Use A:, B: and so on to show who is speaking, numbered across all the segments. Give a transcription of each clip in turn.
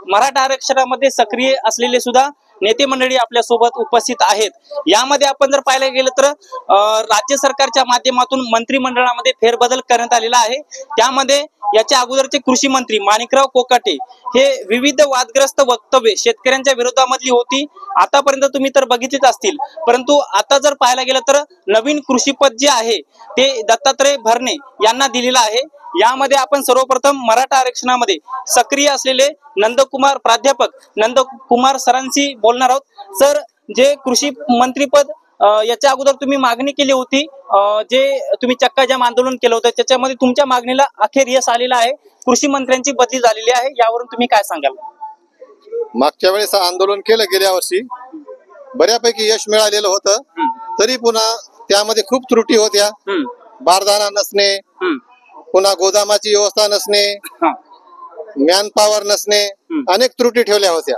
A: मराठा आरक्षणामध्ये सक्रिय असलेले सुद्धा नेते मंडळी आपल्या सोबत उपस्थित आहेत। यामध्ये आपण जर पाहायला गेलं तर राज्य सरकारच्या माध्यमातून मंत्रिमंडळामध्ये फेरबदल करण्यात आलेला आहे। त्यामध्ये याच्या अगोदरचे कृषी मंत्री माणिकराव कोकाटे हे विविध वादग्रस्त वक्तव्ये शेतकऱ्यांच्या विरोधामधली होती, आतापर्यंत तुम्ही तर बघितलीच असतील। परंतु आता जर पाहायला गेलं तर नवीन कृषी पद जे आहे ते दत्तात्रय भरणे यांना दिलेलं आहे। यामध्ये आपण सर्वप्रथम मराठा आरक्षणामध्ये सक्रिय असलेले नंदकुमार प्राध्यापक नंदकुमार सरांशी बोलणार आहोत। सर, जे कृषी मंत्रीपद याच्या अगोदर तुम्ही मागणी केली होती, जे तुम्ही चक्का जाम आंदोलन केलं होतं, त्याच्यामध्ये तुमच्या मागणीला अखेर यश आलेलं आहे, कृषी मंत्र्यांची बदली झालेली आहे, यावरून तुम्ही काय सांगाल?
B: मागच्या वेळेस आंदोलन केलं, गेल्या वर्षी बऱ्यापैकी यश मिळालेलं होतं, तरी पुन्हा त्यामध्ये खूप त्रुटी होत्या। बारदाना नसणे, पुन्हा गोदामाची व्यवस्था नसणे, मॅन पॉवर नसणे, अनेक त्रुटी ठेवल्या होत्या।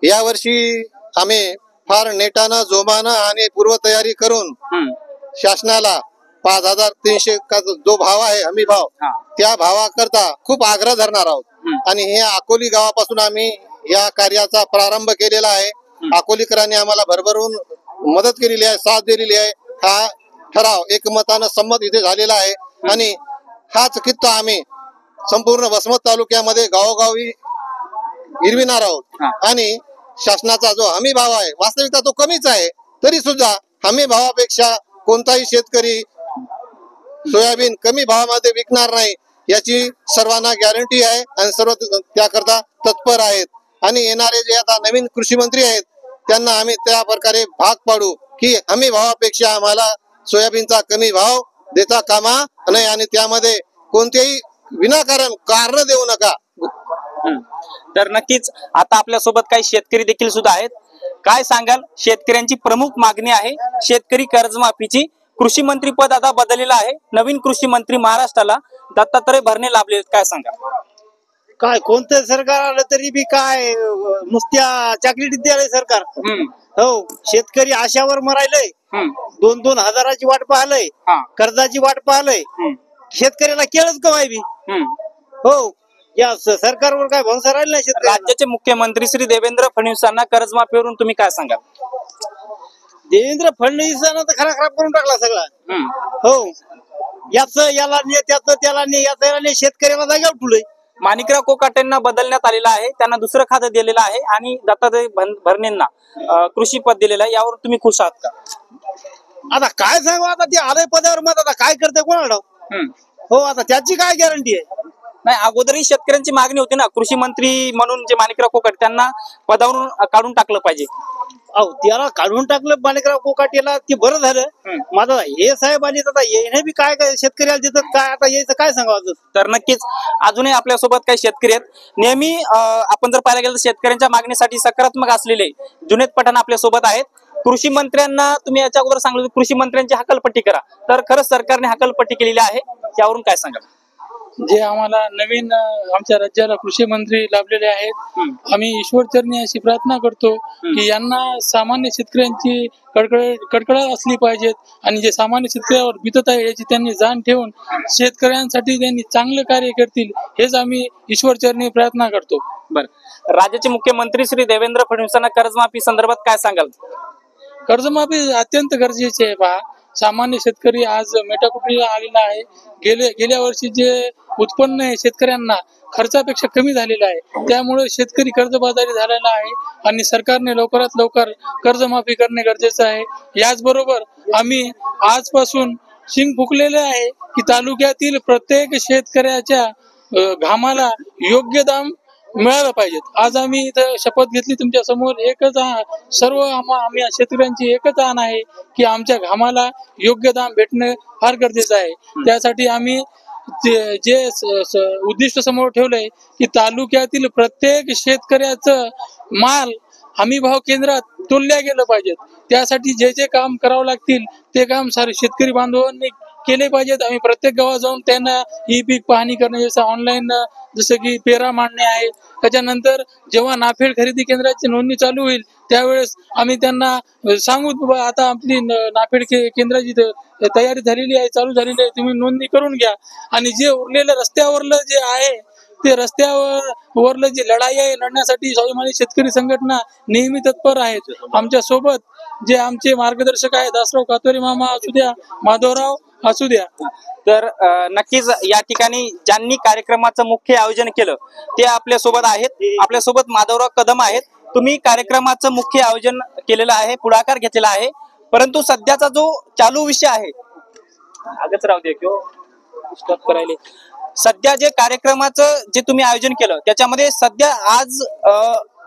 B: या वर्षी आम्ही फार नेटानं जोमानं आणि पूर्वतयारी करून शासनाला 5300 का जो भाव आहे हमी भाव, त्या भावाकरता खूप आग्रह धरणार आहोत। आणि हे अकोली गावापासून आम्ही या कार्याचा प्रारंभ केलेला आहे। अकोलीकरांनी आम्हाला भरभरून मदत केलेली आहे, साथ दिलेली आहे। हा ठराव एकमतानं संमत इथे झालेला आहे आणि हाच कित्ता आम्ही संपूर्ण वसमत तालुक्यामध्ये गावोगावी हिरविणार आहोत। आणि शासनाचा जो हमी भाव आहे, वास्तविकता तो कमीच आहे, तरी सुद्धा हमी भावापेक्षा कोणताही शेतकरी सोयाबीन कमी भावामध्ये विकणार नाही याची सर्वांना गॅरंटी आहे आणि सर्व त्याकरता तत्पर आहेत। आणि येणारे जे आता नवीन कृषी मंत्री आहेत त्यांना आम्ही त्या प्रकारे भाग पाडू की हमी भावापेक्षा आम्हाला सोयाबीनचा कमी भाव देता कामा नये आणि त्यामध्ये कोणतेही विनाकारण कारण देऊ नका।
A: तर नक्कीच आता आपल्या सोबत काही शेतकरी देखील सुद्धा आहेत, काय सांगाल? शेतकऱ्यांची प्रमुख मागणी आहे शेतकरी कर्जमाफीची। कृषी मंत्री पद आता बदललेलं आहे, नवीन कृषी मंत्री महाराष्ट्राला दत्तात्रय भरणे लाभले, काय सांगाल?
C: काय कोणतं सरकार आलं तरी बी काय नुसत्या चॉकलेट द्यायला सरकार। हो, शेतकरी आशावर मरायलंय, 2-2 हजाराची वाट पाहलंय, कर्जाची वाट पाहलंय, शेतकऱ्याला केळच कमाई बी। हो, या सरकारवर काय भरोसा राहिला नाही शेतकरी।
A: राज्याचे मुख्यमंत्री श्री देवेंद्र फडणवीसांना कर्जमाफीवरून तुम्ही काय सांगाल?
C: देवेंद्र फडणवीसांना तर खराब करून टाकला सगळा। हो, याच याला ने, त्याच त्याला ने, याच याला ने, शेतकऱ्याला जाग्यावर ठुलय।
A: माणिकराव कोकाटेंना बदलण्यात आलेलं आहे, त्यांना दुसरं खातं दिलेलं आहे आणि दत्तात्रय भरणेंना कृषी पद दिलेलं आहे, यावर तुम्ही खुश आहात का?
C: आता काय सांगू, आता ते आलंय पदावर, मग आता काय करते कोणाला? हो, आता त्याची काय गॅरंटी आहे?
A: नाही, अगोदरही शेतकऱ्यांची मागणी होती ना, कृषी मंत्री म्हणून जे माणिकराव कोकाटे त्यांना पदावरून काढून टाकलं पाहिजे।
C: अहो, त्याला काढून टाकलं माणिकराव कोकाटेला, ते बरं झालं। माझा हे साहेब आले आता येणे बी काय काय शेतकऱ्याला देतात, काय आता यायचं काय सांगावं?
A: तर नक्कीच अजूनही आपल्यासोबत काही शेतकरी आहेत। नेहमी आपण जर पाहायला गेलं तर शेतकऱ्यांच्या मागणीसाठी सकारात्मक असलेले जुनेद पठाण आपल्या सोबत आहेत। कृषी मंत्र्यांना तुम्ही याच्या अगोदर सांगितलं कृषी मंत्र्यांची हकालपट्टी करा, तर खरंच सरकारने हकालपट्टी केलेली आहे, त्यावरून काय सांगाल?
D: जे आम्हाला नवीन आमच्या राज्याला कृषी मंत्री लाभलेले आहेत, आम्ही ईश्वरचरणी अशी प्रार्थना करतो की यांना सामान्य शेतकऱ्यांची कडकड असली पाहिजेत आणि जे सामान्य शेतकऱ्यावर बितत आहे याची त्यांनी जाण ठेवून शेतकऱ्यांसाठी त्यांनी चांगलं कार्य करतील, हेच आम्ही ईश्वरचरणी प्रार्थना करतो।
A: बरं, राज्याचे मुख्यमंत्री श्री देवेंद्र फडणवीसांना कर्जमाफी संदर्भात काय सांगाल?
D: कर्जमाफी अत्यंत गरजेची आहे। पहा, सामान्य शेतकरी आज मेटाकुटीला आलेला आहे। गेल्या वर्षी जे उत्पन्न आहे शेतकऱ्यांना खर्चापेक्षा कमी झालेलं आहे, त्यामुळे शेतकरी कर्जबाजारी झालेला आहे आणि सरकारने लवकरात लवकर कर्जमाफी करणे गरजेचं आहे। याचबरोबर आम्ही आजपासून शिंग फुकलेले आहे की तालुक्यातील प्रत्येक शेतकऱ्याच्या घामाला योग्य दाम मिळालं पाहिजेत। आज आम्ही इथं शपथ घेतली तुमच्या समोर, एकच सर्व आम्ही शेतकऱ्यांची एकच आण आहे की आमच्या घामाला योग्य दाम भेटणं फार गरजेचं आहे। त्यासाठी आम्ही जे उद्दिष्ट समोर ठेवलंय की तालुक्यातील प्रत्येक शेतकऱ्याचं माल हमी भाव केंद्रात तोलल्या गेलं पाहिजेत। त्यासाठी जे जे काम करावं लागतील ते काम सारे शेतकरी बांधवांनी केले पाहिजेत। आम्ही प्रत्येक गावात जाऊन त्यांना ई पीक पाहणी करणे, जसं ऑनलाईन जसं की पेरा मांडणे आहे, त्याच्यानंतर जेव्हा नाफेड खरेदी केंद्राची नोंदणी चालू होईल त्यावेळेस आम्ही त्यांना सांगू बाबा आता आपली नाफेड केंद्राची तयारी झालेली आहे, चालू झालेली आहे, तुम्ही नोंदणी करून घ्या। आणि जे उरलेलं रस्त्यावरलं जे आहे ते रस्त्यावर वरलं जे लढाई आहे लढण्यासाठी स्वाभिमानी शेतकरी संघटना नेहमी तत्पर आहेत. आमच्या सोबत जे आमचे मार्गदर्शक आहेत दासराव कातोरे मामा असू द्या, माधवराव असू द्या.
A: तर नक्कीच या ठिकाणी ज्यांनी कार्यक्रमाचं मुख्य आयोजन केलं ते आपल्या सोबत आहेत. आपल्या सोबत माधवराव कदम आहेत. तुम्ही कार्यक्रमाचं मुख्य आयोजन केलेलं आहे, पुढाकार घेतलेला आहे, परंतु सध्याचा जो चालू विषय आहे आगच राहू दे किंवा स्टॉप करायले, सध्या जे कार्यक्रमाचं जे तुम्ही आयोजन केलं त्याच्यामध्ये सध्या आज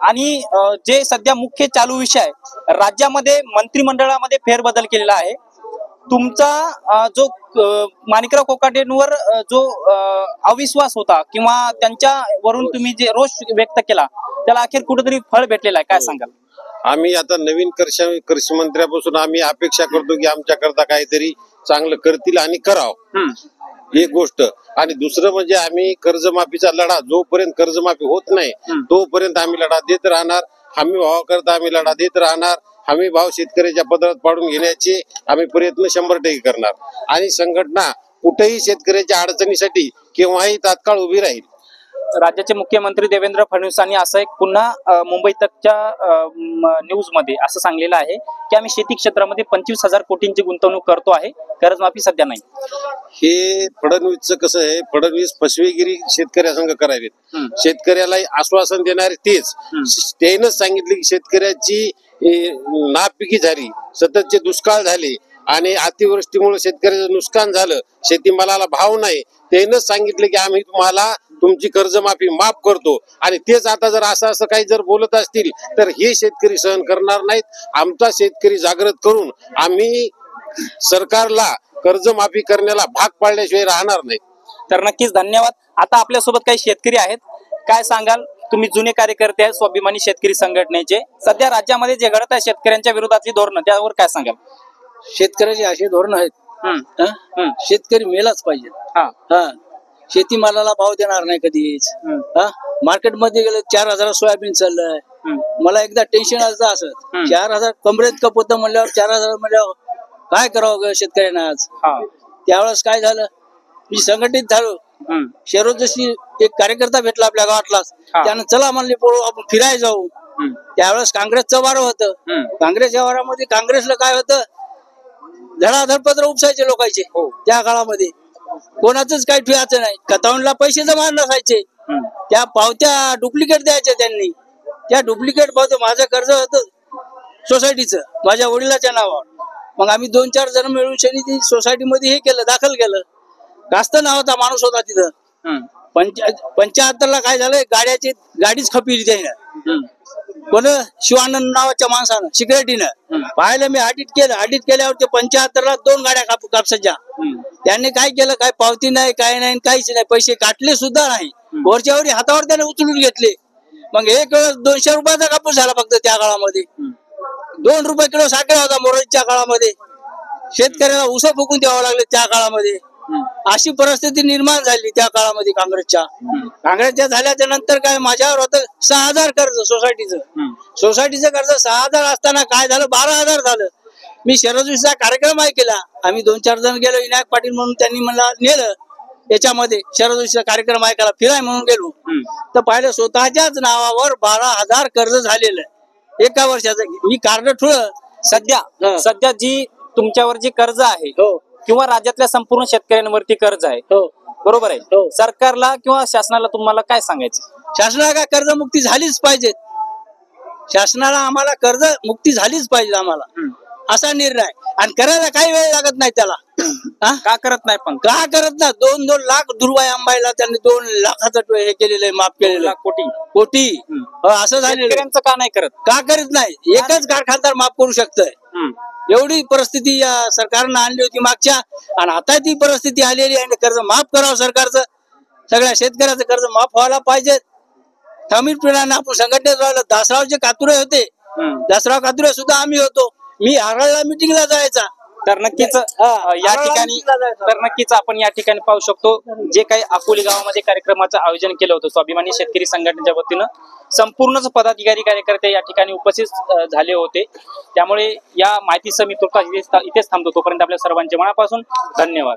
A: आणि जे सध्या मुख्य चालू विषय आहे, राज्यामध्ये मंत्रिमंडळामध्ये फेरबदल केलेला आहे. तुमचा जो माणिकराव कोकाटेंवर जो अविश्वास होता किंवा त्यांच्यावरून तुम्ही जे रोष व्यक्त केला त्याला अखेर कुठेतरी फळ भेटलेलं आहे, काय सांगाल?
E: आम्ही आता नवीन कृषी मंत्र्यापासून आम्ही अपेक्षा करतो की आमच्याकरता काहीतरी चांगलं करतील आणि करावं, एक गोष्ट. आणि दुसरं म्हणजे आम्ही कर्जमाफीचा लढा जोपर्यंत कर्जमाफी होत नाही तोपर्यंत आम्ही लढा देत राहणार. हमी भावाकरता आम्ही लढा देत राहणार. हमी भाव शेतकऱ्याच्या पदरात पाडून घेण्याचे आम्ही प्रयत्न 100% करणार. आणि संघटना कुठेही शेतकऱ्याच्या अडचणीसाठी केव्हाही तात्काळ उभी राहील.
A: राज्याचे मुख्यमंत्री देवेंद्र फडणवीसांनी असं एक पुन्हा मुंबई तकच्या न्यूज मध्ये असं सांगलेलं आहे की आम्ही शेती क्षेत्रामध्ये 25,000 कोटींची गुंतवणूक करतो आहे, कर्जमाफी सध्या नाही.
E: हे फडणवीसचं कसं आहे, फडणवीस फसवेगिरी शेतकऱ्यासंग करावेत. शेतकऱ्याला आश्वासन देणारे तेच. त्यानंच सांगितले की शेतकऱ्याची नापिकी झाली, सततचे दुष्काळ झाले आणि अतिवृष्टीमुळे शेतकऱ्याचं नुकसान झालं, शेतीमालाला भाव नाही. त्यानंच सांगितले की आम्ही तुम्हाला तुमची कर्जमाफी माफ करतो. आणि तेच आता जर असं काही जर बोलत असतील तर हे शेतकरी सहन करणार नाहीत. आमचा शेतकरी जागृत करून आम्ही सरकारला कर्जमाफी करण्याला भाग पाडल्याशिवाय राहणार नाही.
A: तर नक्कीच धन्यवाद. आता आपल्यासोबत काही शेतकरी आहेत, काय सांगाल? तुम्ही जुने कार्यकर्ते आहेत स्वाभिमानी शेतकरी संघटनेचे, सध्या राज्यामध्ये जे घडत आहे शेतकऱ्यांच्या विरोधातली धोरणं त्यावर काय सांगाल?
F: शेतकऱ्याचे असे धोरण आहेत, शेतकरी मेलाच पाहिजे. शेतीमालाला भाव देणार नाही कधीच. मार्केटमध्ये गेलं 4,000 सोयाबीन चाललंय. मला एकदा टेन्शन असं 4,000 कमरेत कप होतं म्हणल्यावर 4,000 म्हणल्यावर काय करावं शेतकऱ्यांना आज. त्यावेळेस काय झालं, मी संघटित झालो. शेरोज जशी एक कार्यकर्ता भेटला आपल्या गावातला, त्यानं चला म्हणले आपण फिरायला जाऊ. त्यावेळेस काँग्रेसचं वारं होतं. काँग्रेसच्या वारामध्ये काँग्रेसला काय होतं, धडाधडपत्र उपसायचे लोकांचे. त्या काळामध्ये कोणाचंच काही ठेवायचं नाही, अकाउंटला पैसे जमा नसायचे. त्या पावत्या डुप्लिकेट द्यायच्या त्यांनी. त्या डुप्लिकेट पावत्या, माझं कर्ज होतं सोसायटीचं माझ्या वडिलाच्या नावावर. मग आम्ही 2-4 जण मिळून ती सोसायटीमध्ये हे केलं, दाखल केलं. जास्त नावाचा माणूस होता तिथं. 75ला काय झालं, गाडीच खपली त्यानं, कोण शिवानंद नावाच्या माणसानं सिक्युरिटीनं. पाहिलं मी, ऑडिट केल्यावर ते 75ला 2 गाड्या कापसाच्या. त्यांनी काय केलं, काय पावती नाही, काय नाही, काहीच नाही, पैसे काटले सुद्धा नाही. वरच्यावरी हातावर त्याने उचलून घेतले. मग एक वेळेस 200 रुपयाचा कापूस झाला फक्त त्या काळामध्ये. 2 रुपये किलो साखर होता मोराच्या काळामध्ये. शेतकऱ्याला ऊस फुकून द्यावं लागले त्या काळामध्ये. अशी परिस्थिती निर्माण झाली त्या काळामध्ये काँग्रेसच्या झाल्याच्या नंतर काय, माझ्यावर होतं 6,000 कर्ज सोसायटीचं कर्ज 6,000 असताना काय झालं, 12,000 झालं. मी शरदविषयीचा कार्यक्रम ऐकला. आम्ही 2-4 जण गेलो. विनायक पाटील म्हणून त्यांनी मला नेलं याच्यामध्ये शरदविषयीचा कार्यक्रम ऐकायला, फिराय म्हणून गेलो. तर पाहिलं स्वतःच्याच नावावर 12,000 कर्ज झालेलं एका वर्षाचं. मी कार्ड ठुळं.
A: सध्या जी तुमच्यावर जी कर्ज आहे किंवा राज्यातल्या संपूर्ण शेतकऱ्यांवरती कर्ज आहे, बरोबर आहे, सरकारला किंवा शासनाला तुम्हाला काय सांगायचं?
F: शासनाला काय कर्जमुक्ती झालीच पाहिजे. शासनाला आम्हाला कर्ज मुक्ती झालीच पाहिजे आम्हाला, असा निर्णय. आणि करायला काही वेळ लागत नाही त्याला.
A: का करत नाही? पण
F: का करत नाही? 2-2 लाख दुर्वाई आंबाईला त्यांनी 2 लाखाचं हे केलेलं आहे, माफ केलेलं आहे. कोटी असं झालेलं.
A: का नाही करत?
F: का करत नाही? एकच कारखानदार माफ करू शकतोय. एवढी परिस्थिती या सरकारनं आणली होती मागच्या, आणि आता ती परिस्थिती आलेली आहे. कर्ज माफ करावं सरकारचं, सगळ्या शेतकऱ्याचं कर्ज माफ व्हायला पाहिजे. खंबीरपणाने आपण संघटनेत राहिलं. दासरावचे कातुरे होते, दासराव कातुरे सुद्धा आम्ही होतो. मी आरळला मिटिंगला जायचा.
A: तर नक्कीच आपण या ठिकाणी पाहू शकतो, जे काही अकोली गावामध्ये कार्यक्रमाचं आयोजन केलं होतं स्वाभिमानी शेतकरी संघटनेच्या वतीनं, संपूर्णच पदाधिकारी कार्यकर्ते या ठिकाणी उपस्थित झाले होते. त्यामुळे या माहितीसह मी तुर्तास इथेच थांबतो. तोपर्यंत आपल्या सर्वांचे मनापासून धन्यवाद.